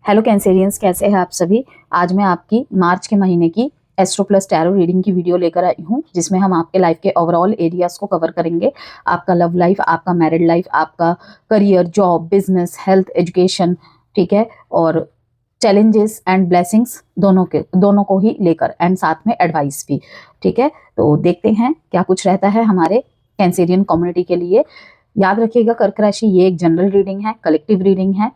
Hello Cancerians, कैसे हैं आप सभी। आज मैं आपकी मार्च के महीने की एस्ट्रो प्लस टैरो रीडिंग की वीडियो लेकर आई हूँ, जिसमें हम आपके लाइफ के ओवरऑल एरियाज को कवर करेंगे। आपका लव लाइफ, आपका मैरिड लाइफ, आपका career, job, business, health, education, ठीक है, और चैलेंजेस एंड ब्लेसिंग्स दोनों को ही लेकर, एंड साथ में एडवाइस भी। ठीक है, तो देखते हैं क्या कुछ रहता है हमारे कैंसेरियन कम्युनिटी के लिए। याद रखिएगा, कर्क राशि ये एक जनरल रीडिंग है, कलेक्टिव रीडिंग है।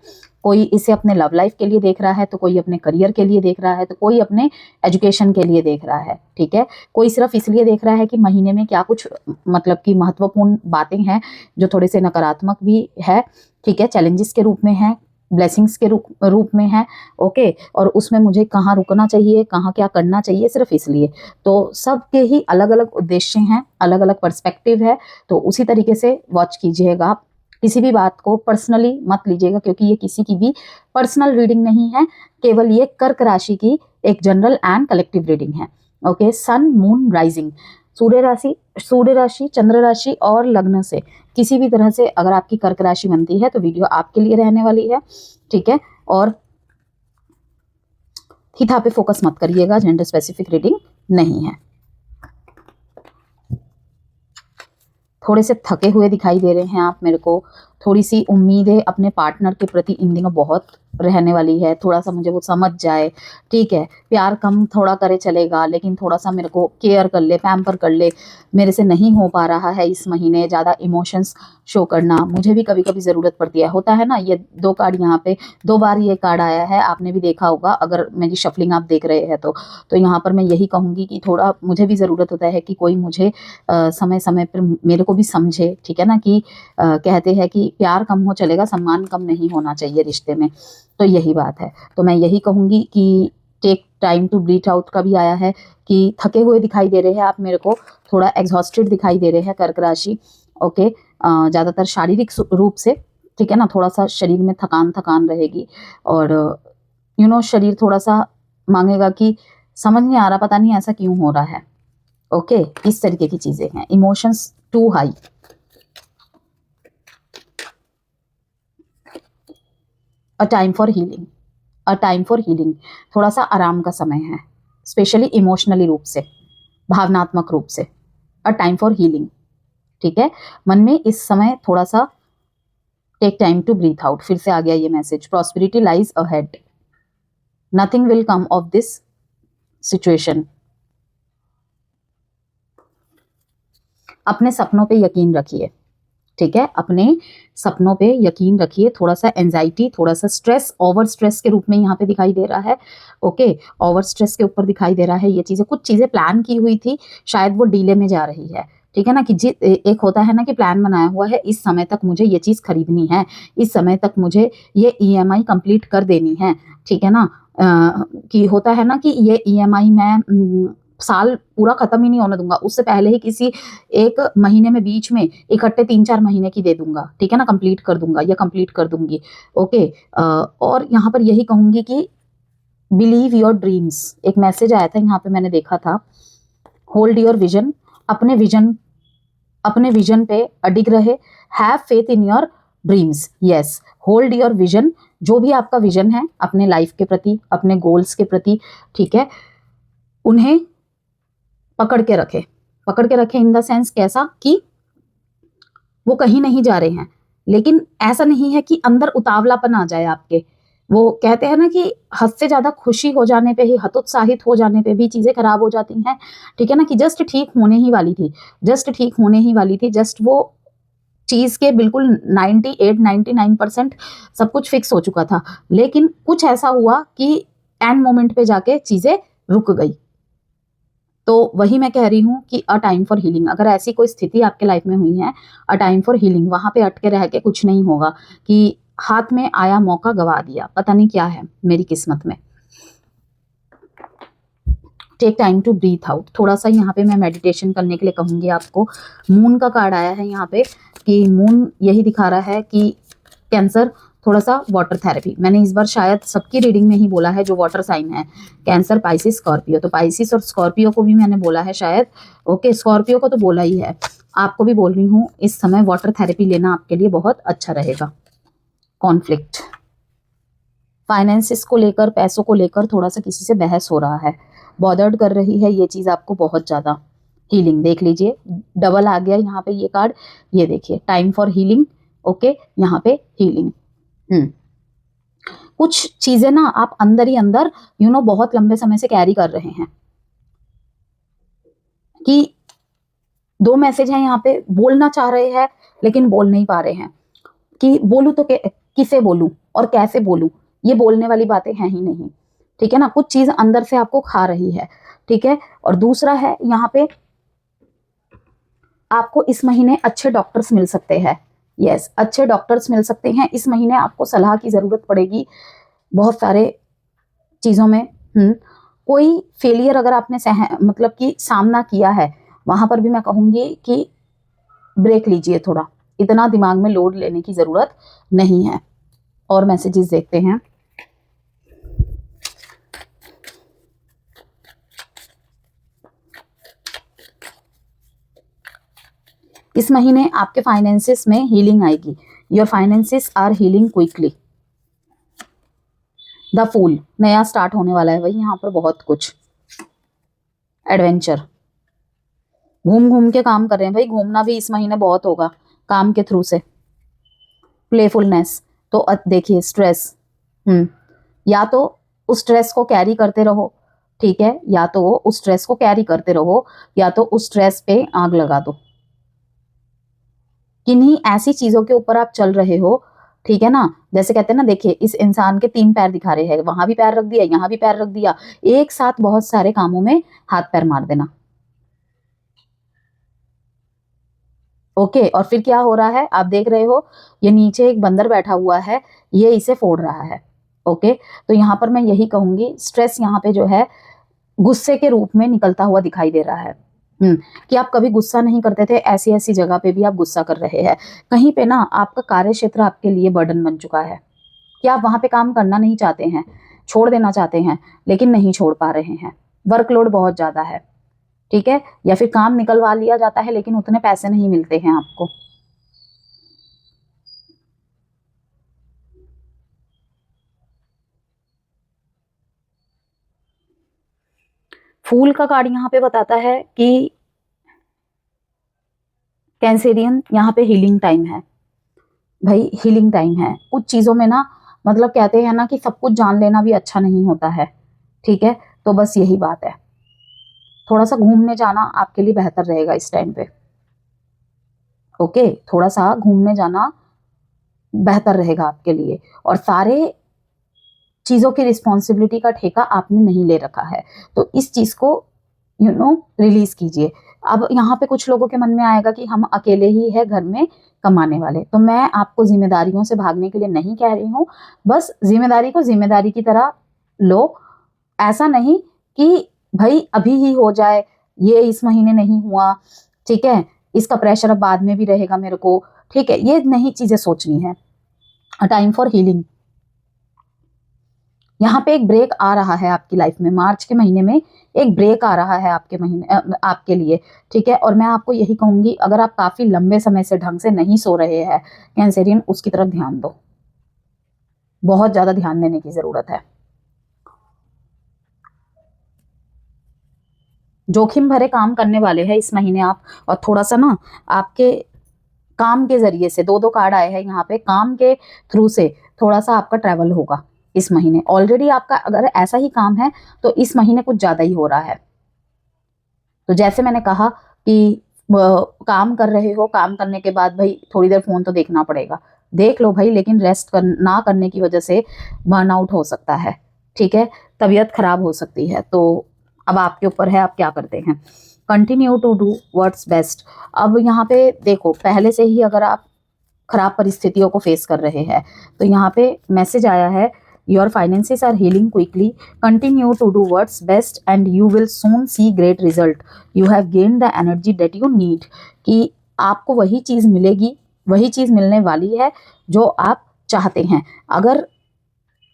कोई इसे अपने लव लाइफ के लिए देख रहा है, तो कोई अपने करियर के लिए देख रहा है, तो कोई अपने एजुकेशन के लिए देख रहा है। ठीक है, कोई सिर्फ इसलिए देख रहा है कि महीने में क्या कुछ मतलब कि महत्वपूर्ण बातें हैं जो थोड़े से नकारात्मक भी है, ठीक है, चैलेंजेस के रूप में है, ब्लेसिंग्स के रूप में है। ओके, और उसमें मुझे कहाँ रुकना चाहिए, कहाँ क्या करना चाहिए, सिर्फ इसलिए। तो सबके ही अलग अलग उद्देश्य हैं, अलग अलग पर्सपेक्टिव है, तो उसी तरीके से वॉच कीजिएगा आप। किसी भी बात को पर्सनली मत लीजिएगा, क्योंकि ये किसी की भी पर्सनल रीडिंग नहीं है, केवल ये कर्क राशि की एक जनरल एंड कलेक्टिव रीडिंग है। ओके, सन, मून, राइजिंग, सूर्य राशि, चंद्र राशि और लग्न से किसी भी तरह से अगर आपकी कर्क राशि बनती है तो वीडियो आपके लिए रहने वाली है। ठीक है, और थीथा पे फोकस मत करिएगा, जेंडर स्पेसिफिक रीडिंग नहीं है। थोड़े से थके हुए दिखाई दे रहे हैं आप मेरे को। थोड़ी सी उम्मीदें अपने पार्टनर के प्रति इन दिनों बहुत रहने वाली है। थोड़ा सा मुझे वो समझ जाए, ठीक है, प्यार कम थोड़ा करे चलेगा, लेकिन थोड़ा सा मेरे को केयर कर ले, पैम्पर कर ले। मेरे से नहीं हो पा रहा है इस महीने ज़्यादा इमोशंस शो करना, मुझे भी कभी कभी ज़रूरत पड़ती है। होता है ना, ये दो कार्ड यहाँ पे 2 बार ये कार्ड आया है, आपने भी देखा होगा अगर मेरी शफलिंग आप देख रहे हैं तो यहाँ पर मैं यही कहूँगी कि थोड़ा मुझे भी ज़रूरत होता है कि कोई मुझे समय समय पर मेरे को भी समझे। ठीक है ना, कि कहते हैं कि प्यार कम हो चलेगा, सम्मान कम नहीं होना चाहिए रिश्ते में। तो यही बात है। तो मैं यही कहूँगी कि take time to breathe out का भी आया है कि थके हुए दिखाई दे रहे हैं आप मेरे को, थोड़ा एग्जॉस्टेड दिखाई दे रहे हैं कर्क राशि। ओके, ज़्यादातर शारीरिक रूप से, ठीक है ना, थोड़ा सा शरीर में थकान रहेगी, और शरीर थोड़ा सा मांगेगा कि समझ नहीं आ रहा, पता नहीं ऐसा क्यों हो रहा है। ओके, इस तरीके की चीज़ें हैं, emotions too high. A time for healing, a time for healing, थोड़ा सा आराम का समय है, स्पेशली इमोशनली रूप से, भावनात्मक रूप से। अ टाइम फॉर हीलिंग, ठीक है। मन में इस समय थोड़ा सा take time to breathe out. फिर से आ गया ये message, prosperity lies ahead, nothing will come of this situation. अपने सपनों पे यकीन रखिए, ठीक है, अपने सपनों पे यकीन रखिए। थोड़ा सा एंजाइटी, थोड़ा सा स्ट्रेस, ओवर स्ट्रेस के रूप में यहाँ पे दिखाई दे रहा है। ओके, ओवर स्ट्रेस के ऊपर दिखाई दे रहा है। ये चीज़ें, कुछ चीज़ें प्लान की हुई थी, शायद वो डीले में जा रही है। ठीक है ना, कि एक होता है ना कि प्लान बनाया हुआ है, इस समय तक मुझे ये चीज़ खरीदनी है, इस समय तक मुझे ये ईएमआई कंप्लीट कर देनी है। ठीक है ना, कि होता है ना कि ये ईएमआई मैं साल पूरा खत्म ही नहीं होने दूंगा, उससे पहले ही किसी एक महीने में बीच में इकट्ठे 3-4 महीने की दे दूंगा। ठीक है ना, कंप्लीट कर दूंगा या कंप्लीट कर दूंगी। ओके, और यहाँ पर यही कहूंगी कि बिलीव योर ड्रीम्स। एक मैसेज आया था यहाँ पे, मैंने देखा था, होल्ड योर विजन, अपने विजन पे अडिग रहे, have faith in your dreams. Yes, hold your vision, जो भी आपका विजन है अपने लाइफ के प्रति, अपने गोल्स के प्रति, ठीक है, उन्हें पकड़ के रखे इन द सेंस कैसा कि वो कहीं नहीं जा रहे हैं, लेकिन ऐसा नहीं है कि अंदर उतावलापन आ जाए आपके। वो कहते हैं ना कि हद से ज्यादा खुशी हो जाने पे ही, हतोत्साहित हो जाने पे भी चीजें खराब हो जाती हैं। ठीक है ना, कि जस्ट ठीक होने ही वाली थी, जस्ट वो चीज के बिल्कुल 98-99% सब कुछ फिक्स हो चुका था, लेकिन कुछ ऐसा हुआ कि एंड मोमेंट पे जाके चीजें रुक गई। तो वही मैं कह रही हूँ कि अ टाइम फॉर हीलिंग, अगर ऐसी कोई स्थिति आपके लाइफ में हुई है, अ टाइम फॉर हीलिंग, वहां पे अटके रह के कुछ नहीं होगा कि हाथ में आया मौका गवा दिया, पता नहीं क्या है मेरी किस्मत में। Take time to breathe out, थोड़ा सा यहाँ पे मैं मेडिटेशन करने के लिए कहूंगी आपको। मून का कार्ड आया है यहाँ पे कि मून यही दिखा रहा है कि कैंसर, थोड़ा सा वाटर थेरेपी। मैंने इस बार शायद सबकी रीडिंग में ही बोला है जो वाटर साइन है, कैंसर, पाइसिस, स्कॉर्पियो। तो पाइसिस और स्कॉर्पियो को भी मैंने बोला है शायद। ओके, स्कॉर्पियो को तो बोला ही है, आपको भी बोल रही हूँ, इस समय वाटर थेरेपी लेना आपके लिए बहुत अच्छा रहेगा। कॉन्फ्लिक्ट, फाइनेंसिस को लेकर, पैसों को लेकर थोड़ा सा किसी से बहस हो रहा है, बॉदर्ड कर रही है ये चीज़ आपको बहुत ज़्यादा। हीलिंग देख लीजिए, डबल आ गया यहाँ पे ये कार्ड, ये देखिए टाइम फॉर हीलिंग। ओके, यहाँ पे हीलिंग। कुछ चीजें ना आप अंदर ही अंदर बहुत लंबे समय से कैरी कर रहे हैं कि 2 मैसेज हैं यहाँ पे, बोलना चाह रहे हैं लेकिन बोल नहीं पा रहे हैं कि बोलूं तो किसे बोलूं और कैसे बोलूं, ये बोलने वाली बातें हैं ही नहीं। ठीक है ना, कुछ चीज अंदर से आपको खा रही है। ठीक है, और दूसरा है यहाँ पे आपको इस महीने अच्छे डॉक्टर्स मिल सकते हैं। यस, अच्छे डॉक्टर्स मिल सकते हैं इस महीने। आपको सलाह की जरूरत पड़ेगी बहुत सारे चीजों में। कोई फेलियर अगर आपने मतलब कि सामना किया है, वहां पर भी मैं कहूंगी कि ब्रेक लीजिए थोड़ा, इतना दिमाग में लोड लेने की जरूरत नहीं है। और मैसेजेस देखते हैं। इस महीने आपके फाइनेंसेस में हीलिंग आएगी। Your finances are healing quickly. The fool, नया स्टार्ट होने वाला है भाई यहाँ पर, बहुत कुछ एडवेंचर, घूम घूम के काम कर रहे हैं भाई, घूमना भी इस महीने बहुत होगा काम के थ्रू से। प्लेफुलनेस, तो देखिए स्ट्रेस, या तो उस स्ट्रेस को कैरी करते रहो, ठीक है, या तो उस स्ट्रेस को कैरी करते रहो, या तो उस स्ट्रेस पे आग लगा दो। किन्हीं ऐसी चीजों के ऊपर आप चल रहे हो, ठीक है ना, जैसे कहते हैं ना, देखिए इस इंसान के 3 पैर दिखा रहे हैं, वहां भी पैर रख दिया, यहाँ भी पैर रख दिया, एक साथ बहुत सारे कामों में हाथ पैर मार देना। ओके, और फिर क्या हो रहा है आप देख रहे हो, ये नीचे एक बंदर बैठा हुआ है, ये इसे फोड़ रहा है। ओके, तो यहाँ पर मैं यही कहूंगी, स्ट्रेस यहाँ पे जो है गुस्से के रूप में निकलता हुआ दिखाई दे रहा है। कि आप कभी गुस्सा नहीं करते थे, ऐसी ऐसी जगह पे भी आप गुस्सा कर रहे हैं। कहीं पे ना आपका कार्य क्षेत्र आपके लिए बर्डन बन चुका है कि आप वहां पे काम करना नहीं चाहते हैं, छोड़ देना चाहते हैं, लेकिन नहीं छोड़ पा रहे हैं। वर्कलोड बहुत ज्यादा है, ठीक है, या फिर काम निकलवा लिया जाता है लेकिन उतने पैसे नहीं मिलते हैं आपको। फूल का कार्ड यहाँ पे बताता है कि कैंसेरियन, यहाँ पे हीलिंग टाइम है भाई, हीलिंग टाइम है। कुछ चीजों में ना, मतलब कहते हैं ना कि सब कुछ जान लेना भी अच्छा नहीं होता है, ठीक है, तो बस यही बात है। थोड़ा सा घूमने जाना आपके लिए बेहतर रहेगा इस टाइम पे। ओके, थोड़ा सा घूमने जाना बेहतर रहेगा आपके लिए। और सारे चीजों की रिस्पॉन्सिबिलिटी का ठेका आपने नहीं ले रखा है, तो इस चीज को रिलीज कीजिए। अब यहाँ पे कुछ लोगों के मन में आएगा कि हम अकेले ही है घर में कमाने वाले, तो मैं आपको जिम्मेदारियों से भागने के लिए नहीं कह रही हूँ, बस जिम्मेदारी को जिम्मेदारी की तरह लो। ऐसा नहीं कि भाई अभी ही हो जाए, ये इस महीने नहीं हुआ, ठीक है, इसका प्रेशर अब बाद में भी रहेगा मेरे को, ठीक है, ये नहीं चीजें सोचनी है। टाइम फॉर हीलिंग, यहाँ पे एक ब्रेक आ रहा है आपकी लाइफ में, मार्च के महीने में एक ब्रेक आ रहा है आपके महीने आपके लिए, ठीक है। और मैं आपको यही कहूंगी, अगर आप काफी लंबे समय से ढंग से नहीं सो रहे हैं कैंसेरियन, उसकी तरफ ध्यान दो, बहुत ज्यादा ध्यान देने की जरूरत है। जोखिम भरे काम करने वाले हैं इस महीने आप, और थोड़ा सा ना आपके काम के जरिए से, 2 कार्ड आए हैं यहाँ पे, काम के थ्रू से थोड़ा सा आपका ट्रैवल होगा इस महीने। ऑलरेडी आपका अगर ऐसा ही काम है तो इस महीने कुछ ज्यादा ही हो रहा है। तो जैसे मैंने कहा कि काम कर रहे हो, काम करने के बाद भाई थोड़ी देर फोन तो देखना पड़ेगा, देख लो भाई, लेकिन रेस्ट ना करने की वजह से बर्नआउट हो सकता है, ठीक है, तबीयत खराब हो सकती है। तो अब आपके ऊपर है आप क्या करते हैं। Continue to do what's best. अब यहाँ पे देखो, पहले से ही अगर आप खराब परिस्थितियों को फेस कर रहे हैं, तो यहाँ पे मैसेज आया है, your finances are healing quickly, continue to do what's best and you will soon see great result, you have gain the energy that you need. कि आपको वही चीज मिलेगी, वही चीज मिलने वाली है जो आप चाहते हैं। अगर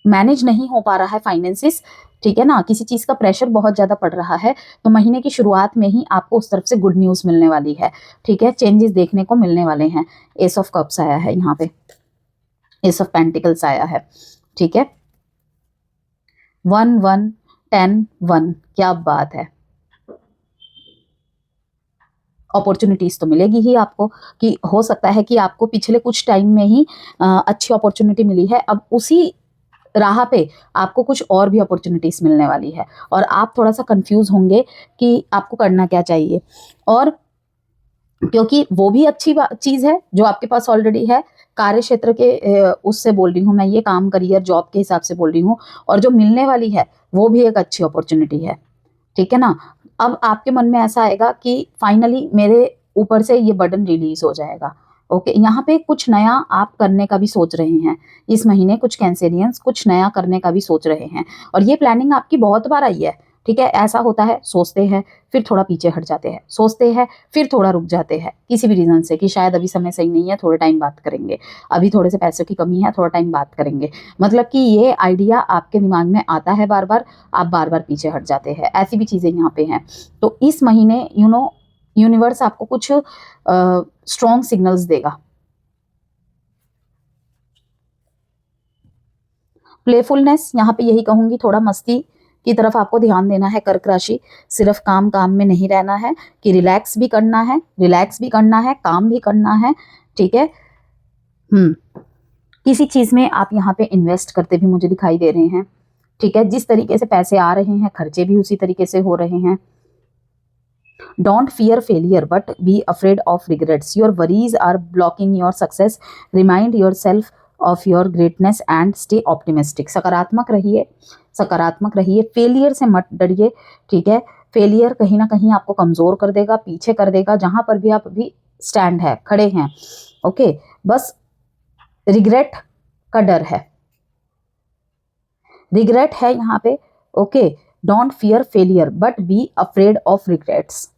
मैनेज नहीं हो पा रहा है फाइनेंसिस, ठीक है ना, किसी चीज का प्रेशर बहुत ज्यादा पड़ रहा है, तो महीने की शुरुआत में ही आपको उस तरफ से गुड न्यूज मिलने वाली है, ठीक है, चेंजेस देखने को मिलने वाले हैं। एस ऑफ कप्स आया है यहाँ पे, एस ऑफ पेंटिकल्स आया है, ठीक है। 1 1 10 1, क्या बात है। अपॉर्चुनिटीज तो मिलेगी ही आपको, कि हो सकता है कि आपको पिछले कुछ टाइम में ही अच्छी अपॉर्चुनिटी मिली है, अब उसी राह पे आपको कुछ और भी अपॉर्चुनिटीज मिलने वाली है और आप थोड़ा सा कंफ्यूज होंगे कि आपको करना क्या चाहिए। और क्योंकि वो भी अच्छी चीज है जो आपके पास ऑलरेडी है, कार्य क्षेत्र के उससे बोल रही हूँ मैं, ये काम करियर जॉब के हिसाब से बोल रही हूँ, और जो मिलने वाली है वो भी एक अच्छी अपॉर्चुनिटी है, ठीक है ना। अब आपके मन में ऐसा आएगा कि फाइनली मेरे ऊपर से ये बर्डन रिलीज हो जाएगा। ओके, यहाँ पे कुछ नया आप करने का भी सोच रहे हैं इस महीने, कुछ कैंसेरियंस कुछ नया करने का भी सोच रहे हैं, और ये प्लानिंग आपकी बहुत बार आई है, ठीक है। ऐसा होता है, सोचते हैं फिर थोड़ा पीछे हट जाते हैं, सोचते हैं फिर थोड़ा रुक जाते हैं किसी भी रीजन से, कि शायद अभी समय सही नहीं है, थोड़े टाइम बात करेंगे, अभी थोड़े से पैसों की कमी है, थोड़ा टाइम बात करेंगे। मतलब कि ये आइडिया आपके दिमाग में आता है बार बार, आप बार बार पीछे हट जाते हैं, ऐसी भी चीज़ें यहाँ पे हैं। तो इस महीने यूनिवर्स आपको कुछ स्ट्रॉन्ग सिग्नल्स देगा। प्लेफुलनेस, यहाँ पे यही कहूंगी, थोड़ा मस्ती की तरफ आपको ध्यान देना है कर्क राशि, सिर्फ काम काम में नहीं रहना है, कि रिलैक्स भी करना है, रिलैक्स भी करना है, काम भी करना है, ठीक है। किसी चीज में आप यहाँ पे इन्वेस्ट करते भी मुझे दिखाई दे रहे हैं, ठीक है। जिस तरीके से पैसे आ रहे हैं खर्चे भी उसी तरीके से हो रहे हैं। Don't fear failure but be afraid of regrets, your worries are blocking your success, remind yourself of your greatness and stay optimistic. सकारात्मक रहिए, सकारात्मक रहिए, फेलियर से मत डरिए, ठीक है। फेलियर कहीं ना कहीं आपको कमजोर कर देगा, पीछे कर देगा, जहां पर भी आप अभी स्टैंड है, खड़े हैं, ओके। बस रिग्रेट का डर है, रिग्रेट है यहाँ पे, okay. Don't fear failure but be afraid of regrets.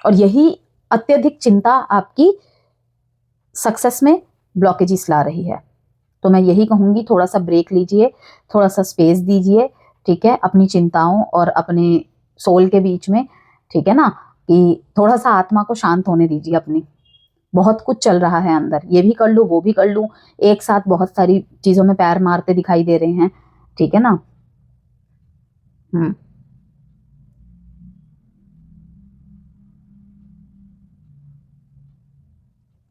और यही अत्यधिक चिंता आपकी सक्सेस में ब्लॉकेजेस ला रही है। तो मैं यही कहूंगी, थोड़ा सा ब्रेक लीजिए, थोड़ा सा स्पेस दीजिए, ठीक है, अपनी चिंताओं और अपने सोल के बीच में, ठीक है ना, कि थोड़ा सा आत्मा को शांत होने दीजिए अपनी। बहुत कुछ चल रहा है अंदर, ये भी कर लूँ वो भी कर लूँ, एक साथ बहुत सारी चीजों में पैर मारते दिखाई दे रहे हैं, ठीक है ना। हम्म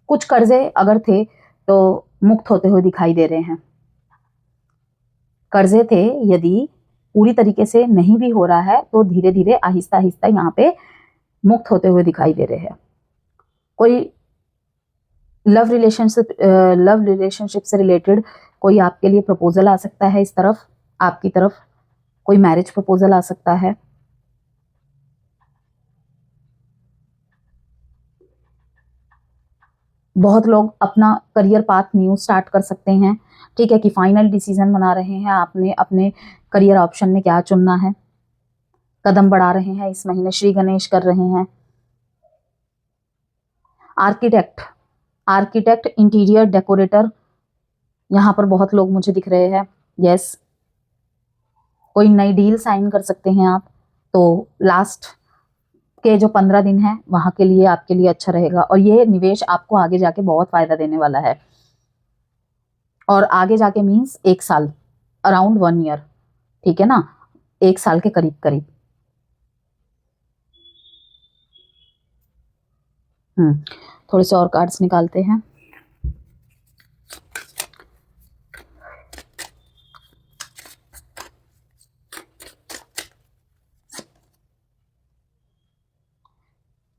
कुछ कर्जे अगर थे तो मुक्त होते हुए दिखाई दे रहे हैं। कर्जे थे, यदि पूरी तरीके से नहीं भी हो रहा है तो धीरे धीरे आहिस्ता आहिस्ता यहाँ पे मुक्त होते हुए दिखाई दे रहे हैं। कोई लव रिलेशनशिप से रिलेटेड कोई आपके लिए प्रपोजल आ सकता है, इस तरफ आपकी तरफ कोई मैरिज प्रपोजल आ सकता है। बहुत लोग अपना करियर पाथ न्यू स्टार्ट कर सकते हैं, ठीक है, कि फाइनल डिसीजन बना रहे हैं आपने अपने करियर ऑप्शन में क्या चुनना है, कदम बढ़ा रहे हैं इस महीने, श्री गणेश कर रहे हैं। आर्किटेक्ट, आर्किटेक्ट, इंटीरियर डेकोरेटर, यहाँ पर बहुत लोग मुझे दिख रहे हैं। यस, कोई नई डील साइन कर सकते हैं आप, तो लास्ट के जो 15 दिन है वहां के लिए आपके लिए अच्छा रहेगा, और ये निवेश आपको आगे जाके बहुत फायदा देने वाला है। और आगे जाके मीन्स 1 साल, अराउंड 1 ईयर, ठीक है ना, 1 साल के करीब करीब। थोड़े से और कार्ड्स निकालते हैं।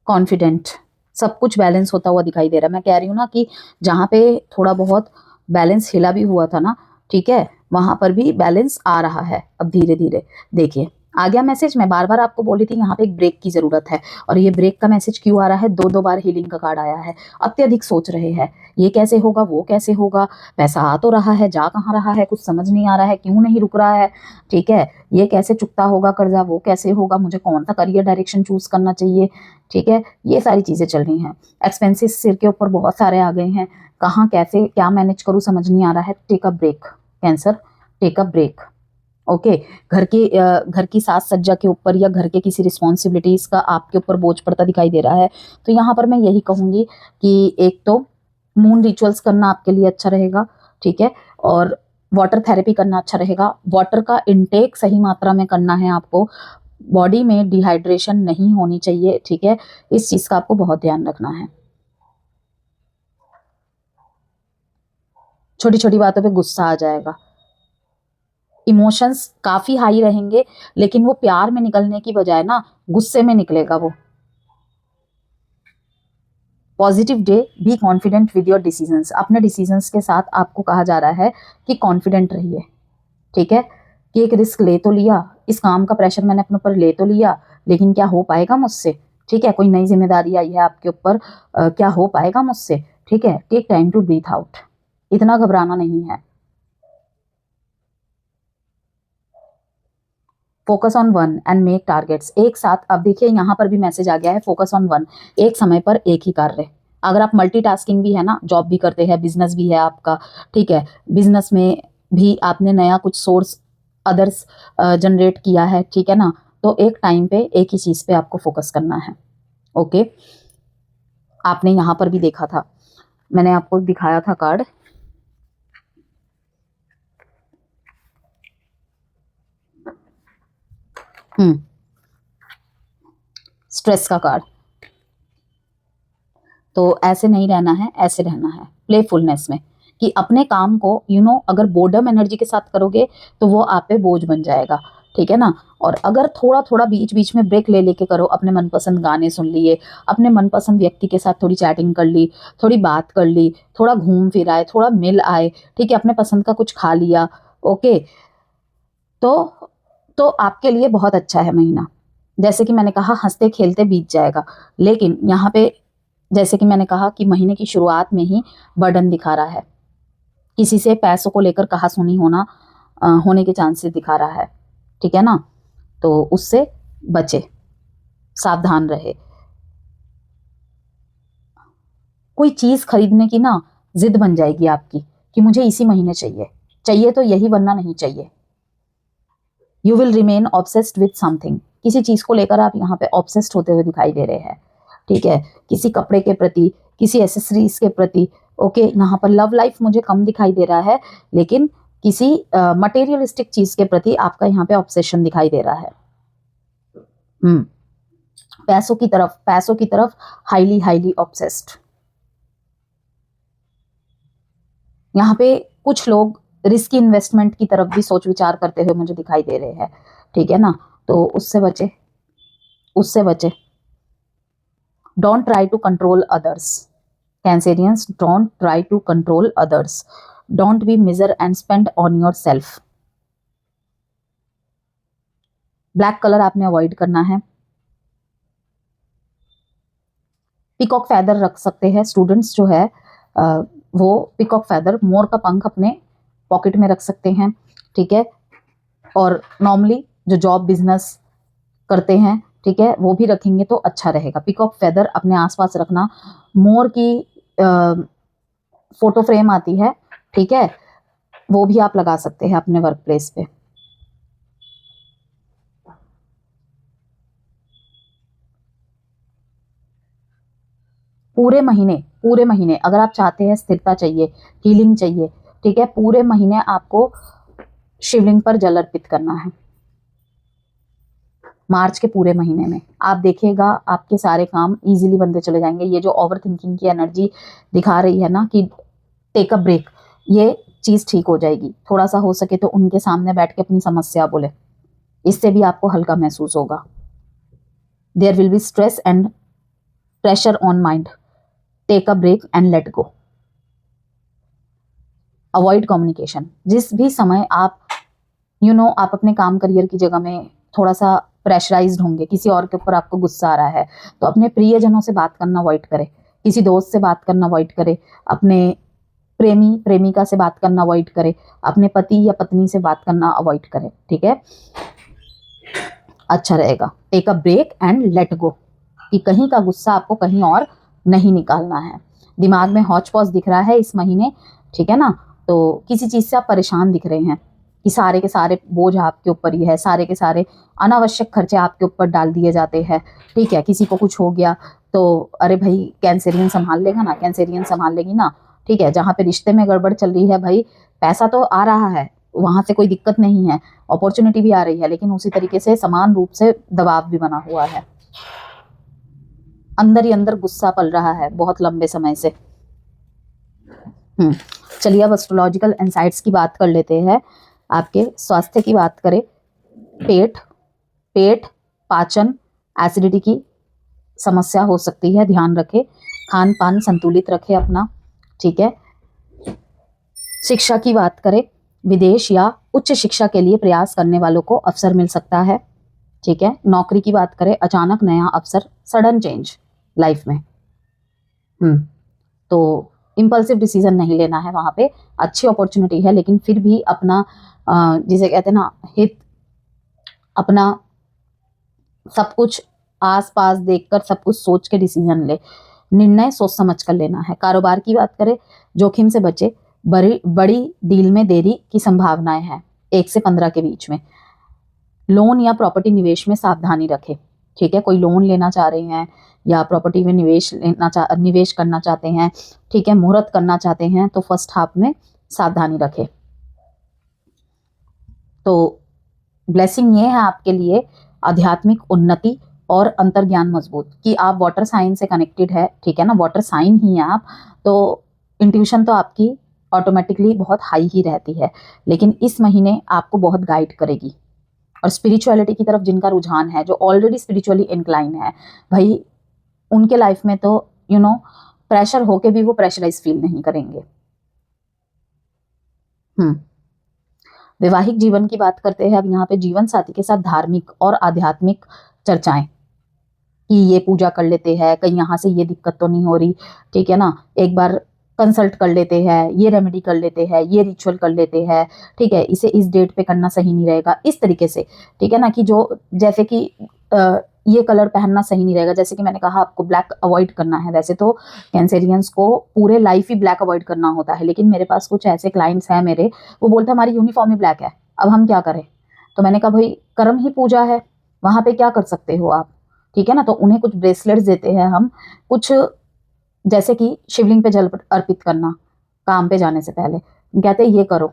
कॉन्फिडेंट, सब कुछ बैलेंस होता हुआ दिखाई दे रहा है। मैं कह रही हूँ ना कि जहाँ पे थोड़ा बहुत बैलेंस हिला भी हुआ था ना, ठीक है, वहां पर भी बैलेंस आ रहा है अब धीरे धीरे। देखिए आ गया मैसेज, मैं बार बार आपको बोली थी यहाँ पे एक ब्रेक की जरूरत है, और ये ब्रेक का मैसेज क्यों आ रहा है, दो दो बार हीलिंग का कार्ड आया है। अत्यधिक सोच रहे हैं, ये कैसे होगा वो कैसे होगा, पैसा आ तो रहा है जा कहाँ रहा है, कुछ समझ नहीं आ रहा है, क्यों नहीं रुक रहा है, ठीक है, ये कैसे चुकता होगा कर्जा, वो कैसे होगा, मुझे कौन सा करियर डायरेक्शन चूज करना चाहिए, ठीक है, ये सारी चीजें चल रही हैं। एक्सपेंसेस सिर के ऊपर बहुत सारे आ गए हैं, कहाँ कैसे क्या मैनेज करूँ समझ नहीं आ रहा है। Take a break Cancer, take a break, okay. घर की साज सज्जा के ऊपर या घर के किसी रिस्पॉन्सिबिलिटीज का आपके ऊपर बोझ पड़ता दिखाई दे रहा है, तो यहाँ पर मैं यही कहूंगी कि एक तो मून रिचुअल्स करना आपके लिए अच्छा रहेगा, ठीक है। और वाटर थेरेपी करना अच्छा रहेगा। वाटर का इनटेक सही मात्रा में करना है आपको, बॉडी में डिहाइड्रेशन नहीं होनी चाहिए, ठीक है। इस चीज का आपको बहुत ध्यान रखना है। छोटी छोटी बातों पे गुस्सा आ जाएगा, इमोशंस काफी हाई रहेंगे, लेकिन वो प्यार में निकलने की बजाय ना गुस्से में निकलेगा वो। Positive day, be confident with your decisions. अपने डिसीजंस के साथ आपको कहा जा रहा है कि कॉन्फिडेंट रहिए, ठीक है। कि एक रिस्क ले तो लिया, इस काम का प्रेशर मैंने अपने ऊपर ले तो लिया, लेकिन क्या हो पाएगा मुझसे, ठीक है। कोई नई जिम्मेदारी आई है आपके ऊपर, क्या हो पाएगा मुझसे, ठीक है। Take time to breathe out, इतना घबराना नहीं है। Focus on one and make targets. एक साथ, अब देखिए यहाँ पर भी मैसेज आ गया है, फोकस ऑन वन, एक समय पर एक ही कार्य। अगर आप मल्टीटास्किंग भी है ना, जॉब भी करते हैं, बिजनेस भी है आपका, ठीक है, बिजनेस में भी आपने नया कुछ सोर्स अदर्स जनरेट किया है, ठीक है ना, तो एक टाइम पे एक ही चीज पे आपको फोकस करना है, ओके। आपने यहाँ पर भी देखा था, मैंने आपको दिखाया था कार्ड, स्ट्रेस का कार्ड। तो ऐसे नहीं रहना है, ऐसे रहना है प्लेफुलनेस में, कि अपने काम को अगर बोर्डम एनर्जी के साथ करोगे तो वो आप पे बोझ बन जाएगा, ठीक है ना। और अगर थोड़ा थोड़ा बीच बीच में ब्रेक ले लेके करो, अपने मनपसंद गाने सुन लिए, अपने मनपसंद व्यक्ति के साथ थोड़ी चैटिंग कर ली, थोड़ी बात कर ली, थोड़ा घूम फिर आए, थोड़ा मिल आए, ठीक है, अपने पसंद का कुछ खा लिया, ओके, तो आपके लिए बहुत अच्छा है महीना। जैसे कि मैंने कहा, हंसते खेलते बीत जाएगा, लेकिन यहाँ पे जैसे कि मैंने कहा कि महीने की शुरुआत में ही बर्डन दिखा रहा है, किसी से पैसों को लेकर कहासुनी होने के चांसेस दिखा रहा है, ठीक है ना। तो उससे बचे, सावधान रहे। कोई चीज खरीदने की ना जिद बन जाएगी आपकी कि मुझे इसी महीने चाहिए, चाहिए तो यही, वरना नहीं चाहिए। You will remain obsessed with something. किसी चीज को लेकर आप यहाँ पे ऑब्सेस्ड होते हुए दिखाई दे रहे हैं, ठीक है। किसी कपड़े के प्रति, किसी एसेसरीज के प्रति, ओके। यहाँ पर लव लाइफ मुझे कम दिखाई दे रहा है, लेकिन किसी मटेरियलिस्टिक चीज के प्रति आपका यहाँ पे ऑब्सेशन दिखाई दे रहा है। पैसों की तरफ हाईली हाईली ऑब्सेस्ड। यहाँ पे कुछ लोग रिस्की इन्वेस्टमेंट की तरफ भी सोच विचार करते हुए मुझे दिखाई दे रहे हैं, ठीक है ना। तो उससे बचे। Don't try to control others, Cancerians, don't try to control others, don't be miser and spend on yourself. Black colour आपने अवॉइड करना है। पिकॉक फैदर रख सकते हैं स्टूडेंट्स जो है, वो पिकॉक फैदर, मोर का पंख अपने पॉकेट में रख सकते हैं, ठीक है। और नॉर्मली जो जॉब बिजनेस करते हैं, ठीक है, वो भी रखेंगे तो अच्छा रहेगा। पिकॉक फैदर अपने आसपास रखना। मोर की फोटो फ्रेम आती है, ठीक है, वो भी आप लगा सकते हैं अपने वर्क प्लेस पे। पूरे महीने अगर आप चाहते हैं, स्थिरता चाहिए, हीलिंग चाहिए, ठीक है, पूरे महीने आपको शिवलिंग पर जल अर्पित करना है। मार्च के पूरे महीने में आप देखिएगा आपके सारे काम इजीली बनते चले जाएंगे। ये जो ओवर थिंकिंग की एनर्जी दिखा रही है ना कि टेक अ ब्रेक, ये चीज ठीक हो जाएगी। थोड़ा सा हो सके तो उनके सामने बैठ के अपनी समस्या बोले, इससे भी आपको हल्का महसूस होगा। There will be stress and pressure on mind, take a break and let go. Avoid communication. जिस भी समय आप आप अपने काम करियर की जगह में थोड़ा सा प्रेशराइज्ड होंगे, किसी और के ऊपर आपको गुस्सा आ रहा है, तो अपने प्रियजनों से बात करना अवॉइड करें, किसी दोस्त से बात करना अवॉइड करें, अपने प्रेमिका से बात करना अवॉइड करें, अपने पति या पत्नी से बात करना अवॉइड करें, ठीक है, अच्छा रहेगा। Take a break and let go, कि कहीं का गुस्सा आपको कहीं और नहीं निकालना है। दिमाग में हौच पौच दिख रहा है इस महीने, ठीक है ना, तो किसी चीज से आप परेशान दिख रहे हैं कि सारे के सारे बोझ आपके ऊपर ही है, सारे के सारे अनावश्यक खर्चे आपके ऊपर डाल दिए जाते हैं, ठीक है। किसी को कुछ हो गया तो अरे भाई कैंसेरियन संभाल लेगा ना, कैंसेरियन संभाल लेगी ना, ठीक है। जहाँ पे रिश्ते में गड़बड़ चल रही है भाई, पैसा तो आ रहा है, वहां से कोई दिक्कत नहीं है, अपॉर्चुनिटी भी आ रही है, लेकिन उसी तरीके से समान रूप से दबाव भी बना हुआ है, अंदर ही अंदर गुस्सा पल रहा है बहुत लंबे समय से। चलिए अब एस्ट्रोलॉजिकल इनसाइट्स की बात कर लेते हैं। आपके स्वास्थ्य की बात करें, पेट, पाचन, एसिडिटी की समस्या हो सकती है, ध्यान रखें। खान पान संतुलित रखें अपना, ठीक है। शिक्षा की बात करें, विदेश या उच्च शिक्षा के लिए प्रयास करने वालों को अवसर मिल सकता है, ठीक है। नौकरी की बात करें, अचानक नया अवसर, सडन चेंज लाइफ में। तो इम्पल्सिव डिसीजन नहीं लेना है वहां पे, अच्छी अपॉर्चुनिटी है, लेकिन फिर भी अपना जिसे कहते हैं ना हित, अपना सब कुछ आसपास देखकर सब कुछ सोच के डिसीजन ले, निर्णय सोच समझ कर लेना है। कारोबार की बात करें, जोखिम से बचे, बड़ी डील में देरी की संभावनाएं हैं 1 से 15 के बीच में। लोन या प्रॉपर्टी निवेश में सावधानी रखें, ठीक है। कोई लोन लेना चाह रहे हैं या प्रॉपर्टी में निवेश करना चाहते हैं, ठीक है, मुहूर्त करना चाहते हैं, तो फर्स्ट हाफ में सावधानी रखें। तो ब्लेसिंग ये है आपके लिए, आध्यात्मिक उन्नति और अंतर्ज्ञान मजबूत, कि आप वाटर साइन से कनेक्टेड है, ठीक है ना, वाटर साइन ही है आप, तो इंट्यूशन तो आपकी ऑटोमेटिकली बहुत हाई ही रहती है, लेकिन इस महीने आपको बहुत गाइड करेगी। और स्पिरिचुअलिटी की तरफ जिनका रुझान है, जो ऑलरेडी स्पिरिचुअली इंक्लाइन है भाई, उनके लाइफ में तो प्रेशर होके भी वो प्रेशराइज फील नहीं करेंगे। वैवाहिक जीवन की बात करते हैं अब यहाँ पे, जीवन साथी के साथ धार्मिक और आध्यात्मिक चर्चाएं, कि ये पूजा कर लेते हैं, कहीं यहाँ से ये दिक्कत तो नहीं हो रही, ठीक है ना, एक बार कंसल्ट कर लेते हैं, ये रेमेडी कर लेते हैं, ये रिचुअल कर लेते हैं, ठीक है, इसे इस डेट पे करना सही नहीं रहेगा, इस तरीके से, ठीक है ना, कि जो जैसे कि ये कलर पहनना सही नहीं रहेगा, जैसे कि मैंने कहा आपको ब्लैक अवॉइड करना है। वैसे तो कैंसेरियंस को पूरे लाइफ ही ब्लैक अवॉइड करना होता है, लेकिन मेरे पास कुछ ऐसे क्लाइंट्स हैं मेरे, वो बोलते हैं हमारी यूनिफॉर्म ही ब्लैक है, अब हम क्या करें। तो मैंने कहा भाई कर्म ही पूजा है, वहां पे क्या कर सकते हो आप, ठीक है ना। तो उन्हें कुछ ब्रेसलेट्स देते हैं हम, कुछ जैसे कि शिवलिंग पे जल अर्पित करना काम पे जाने से पहले, कहते हैं ये करो।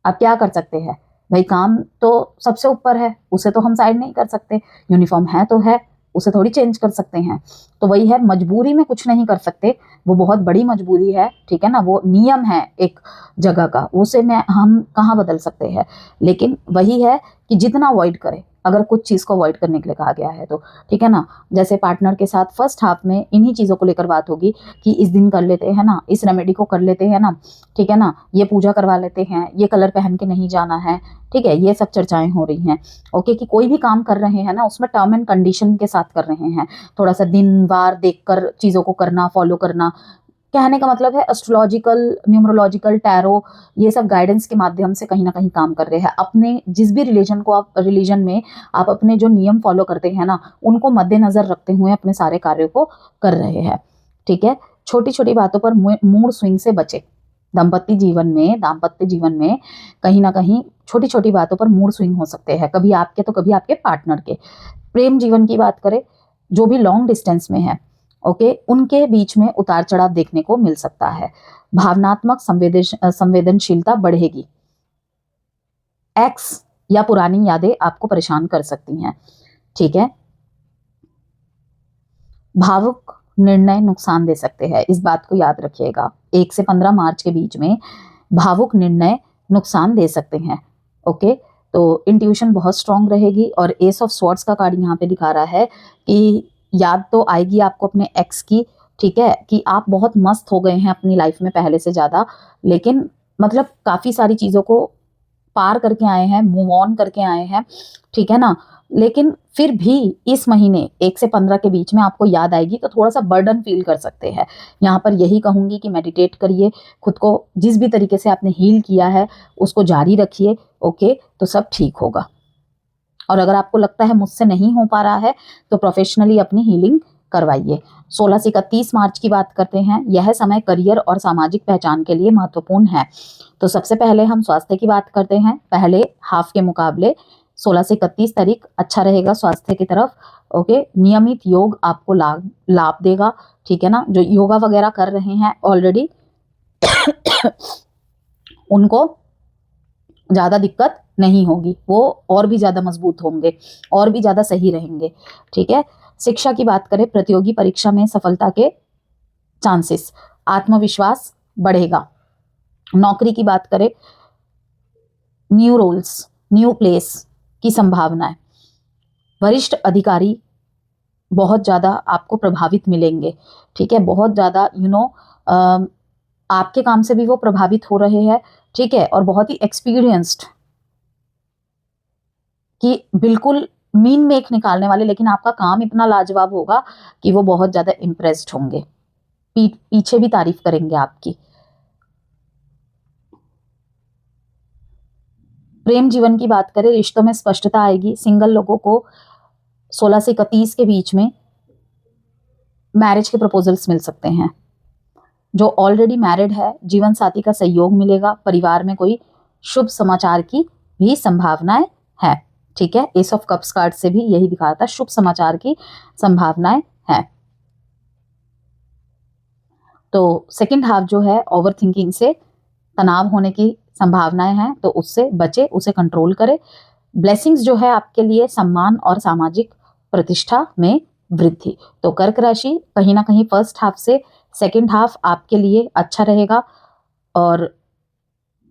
आप क्या कर सकते हैं भाई, काम तो सबसे ऊपर है, उसे तो हम साइड नहीं कर सकते, यूनिफॉर्म है तो है, उसे थोड़ी चेंज कर सकते हैं। तो वही है, मजबूरी में कुछ नहीं कर सकते, वो बहुत बड़ी मजबूरी है, ठीक है ना, वो नियम है एक जगह का, उसे हम कहाँ बदल सकते हैं। लेकिन वही है कि जितना अवॉइड करें, अगर कुछ चीज़ को अवॉइड करने के लिए कहा गया है तो, ठीक है ना। जैसे पार्टनर के साथ फर्स्ट हाफ में इन्हीं चीज़ों को लेकर बात होगी कि इस दिन कर लेते हैं ना, इस रेमेडी को कर लेते हैं ना, ठीक है ना, ये पूजा करवा लेते हैं, ये कलर पहन के नहीं जाना है, ठीक है, ये सब चर्चाएं हो रही हैं। ओके, कि कोई भी काम कर रहे हैं ना, उसमें टर्म एंड कंडीशन के साथ कर रहे हैं, थोड़ा सा दिन वार देखकर चीज़ों को करना, फॉलो करना। कहने का मतलब है एस्ट्रोलॉजिकल, न्यूमरोलॉजिकल, टैरो, ये सब गाइडेंस के माध्यम से कहीं ना कहीं काम कर रहे हैं। अपने जिस भी रिलीजन में आप अपने जो नियम फॉलो करते हैं ना, उनको मद्देनजर रखते हुए अपने सारे कार्यों को कर रहे हैं, ठीक है। छोटी छोटी बातों पर मूड स्विंग से बचे। दाम्पत्य जीवन में कहीं ना कहीं छोटी छोटी बातों पर मूड स्विंग हो सकते हैं, कभी आपके तो कभी आपके पार्टनर के। प्रेम जीवन की बात करें, जो भी लॉन्ग डिस्टेंस में है, ओके, उनके बीच में उतार चढ़ाव देखने को मिल सकता है। भावनात्मक संवेदनशीलता बढ़ेगी। एक्स या पुरानी यादें आपको परेशान कर सकती हैं, ठीक है। भावुक निर्णय नुकसान दे सकते हैं, इस बात को याद रखिएगा। 1 से 15 मार्च के बीच में भावुक निर्णय नुकसान दे सकते हैं, ओके। तो इंट्यूशन बहुत स्ट्रांग रहेगी। और एस ऑफ स्वॉर्ड्स का कार्ड यहाँ पे दिखा रहा है कि याद तो आएगी आपको अपने एक्स की, ठीक है, कि आप बहुत मस्त हो गए हैं अपनी लाइफ में पहले से ज़्यादा, लेकिन मतलब काफ़ी सारी चीज़ों को पार करके आए हैं, मूव ऑन करके आए हैं, ठीक है ना। लेकिन फिर भी इस महीने 1 से 15 के बीच में आपको याद आएगी, तो थोड़ा सा बर्डन फील कर सकते हैं। यहाँ पर यही कहूँगी कि मेडिटेट करिए, खुद को जिस भी तरीके से आपने हील किया है उसको जारी रखिए, ओके, तो सब ठीक होगा। और अगर आपको लगता है मुझसे नहीं हो पा रहा है, तो प्रोफेशनली अपनी हीलिंग करवाइए। 16 से 31 मार्च की बात करते हैं। यह समय करियर और सामाजिक पहचान के लिए महत्वपूर्ण है। तो सबसे पहले हम स्वास्थ्य की बात करते हैं। पहले हाफ के मुकाबले 16 से 31 तारीख अच्छा रहेगा स्वास्थ्य की तरफ, ओके। नियमित योग आपको लाभ देगा, ठीक है ना। जो योगा वगैरह कर रहे हैं ऑलरेडी, उनको ज़्यादा दिक्कत नहीं होगी, वो और भी ज़्यादा मजबूत होंगे, और भी ज़्यादा सही रहेंगे। ठीक है। शिक्षा की बात करें, प्रतियोगी परीक्षा में सफलता के चांसेस, आत्मविश्वास बढ़ेगा। नौकरी की बात करें, न्यू रोल्स, न्यू प्लेस की संभावना है। वरिष्ठ अधिकारी बहुत ज़्यादा आपको प्रभावित मिलेंगे। ठीक है, बहुत ज़्यादा आपके काम से भी वो प्रभावित हो रहे हैं। ठीक है, और बहुत ही एक्सपीरियंस्ड, कि बिल्कुल मीन मेक निकालने वाले, लेकिन आपका काम इतना लाजवाब होगा कि वो बहुत ज़्यादा इम्प्रेस्ड होंगे, पीछे भी तारीफ करेंगे आपकी। प्रेम जीवन की बात करें, रिश्तों में स्पष्टता आएगी। सिंगल लोगों को 16 से 31 के बीच में मैरिज के प्रपोजल्स मिल सकते हैं। जो ऑलरेडी मैरिड है, जीवन साथी का सहयोग मिलेगा। परिवार में कोई शुभ समाचार की भी संभावनाएं है। ठीक है, एस ऑफ कप्स कार्ड से भी यही दिखा था, शुभ समाचार की संभावनाएं है। तो सेकंड हाफ जो है, ओवर थिंकिंग से तनाव होने की संभावनाएं हैं, तो उससे बचे, उसे कंट्रोल करें। ब्लेसिंग्स जो है आपके लिए, सम्मान और सामाजिक प्रतिष्ठा में वृद्धि। तो कर्क राशि कहीं ना कहीं फर्स्ट हाफ से सेकंड हाफ आपके लिए अच्छा रहेगा, और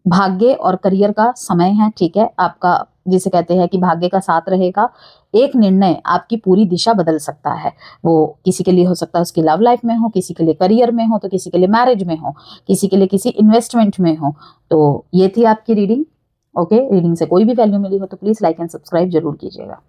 भाग्य और करियर का समय है। ठीक है, आपका जिसे कहते हैं कि भाग्य का साथ रहेगा। एक निर्णय आपकी पूरी दिशा बदल सकता है। वो किसी के लिए हो सकता है उसकी लव लाइफ में हो, किसी के लिए करियर में हो, तो किसी के लिए मैरिज में हो, किसी के लिए किसी इन्वेस्टमेंट में हो। तो ये थी आपकी रीडिंग। ओके, रीडिंग से कोई भी वैल्यू मिली हो तो प्लीज़ लाइक एंड सब्सक्राइब जरूर कीजिएगा।